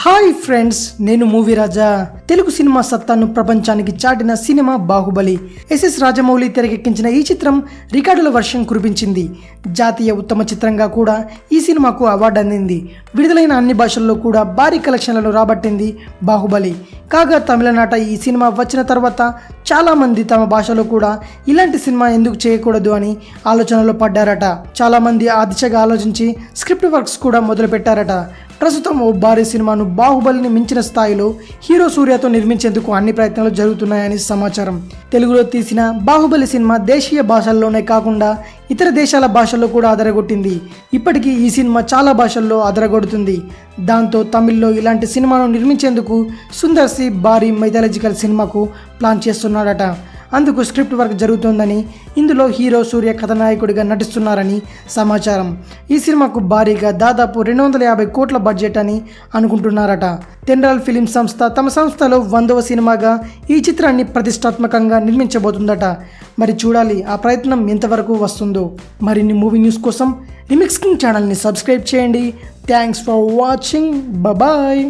Hi friends, నేను movie రాజా. Telugu cinema సత్తాను ప్రపంచానికి చాటిన సినిమా బాహుబలి. ఎస్ఎస్ రాజమౌళి తెరకెక్కించిన ఈ చిత్రం రికార్డుల వర్షం కురిపించింది. జాతీయ ఉత్తమ చిత్రంగా కూడా ఈ సినిమాకు అవార్డు అందింది. విడుదలైన అన్ని భాషల్లో కూడా భారీ కలెక్షన్లను రాబట్టింది బాహుబలి. కాగా తమిళనాట ఈ సినిమా వచ్చిన తర్వాత చాలామంది తమ భాషలో కూడా ఇలాంటి సినిమా ఎందుకు చేయకూడదు అని ఆలోచనలో పడ్డారట. చాలామంది ఆ దిశగా ఆలోచించి స్క్రిప్ట్ వర్క్స్ కూడా మొదలుపెట్టారట. ప్రస్తుతం ఓ భారీ సినిమాను బాహుబలిని మించిన స్థాయిలో హీరో సూర్యతో నిర్మించేందుకు అన్ని ప్రయత్నాలు జరుగుతున్నాయని సమాచారం. తెలుగులో తీసిన బాహుబలి సినిమా దేశీయ భాషల్లోనే కాకుండా ఇతర దేశాల భాషల్లో కూడా అదరగొట్టింది. ఇప్పటికీ ఈ సినిమా చాలా భాషల్లో అదరగొడుతుంది. దాంతో తమిళ్లో ఇలాంటి సినిమాను నిర్మించేందుకు సుందర్ సి భారీ మైథాలజికల్ సినిమాకు ప్లాన్ చేస్తున్నాడట. అందుకు స్క్రిప్ట్ వర్క్ జరుగుతోందని, ఇందులో హీరో సూర్య కథానాయకుడిగా నటిస్తున్నారని సమాచారం. ఈ సినిమాకు భారీగా దాదాపు 250 కోట్ల బడ్జెట్ అని అనుకుంటున్నారట. తెండ్రల్ ఫిలిం సంస్థ తమ సంస్థలో 100వ సినిమాగా ఈ చిత్రాన్ని ప్రతిష్టాత్మకంగా నిర్మించబోతుందట. మరి చూడాలి ఆ ప్రయత్నం ఎంతవరకు వస్తుందో. మరిన్ని మూవీ న్యూస్ కోసం రిమిక్స్ కింగ్ ఛానల్ని సబ్స్క్రైబ్ చేయండి. Thanks for watching. బాయ్.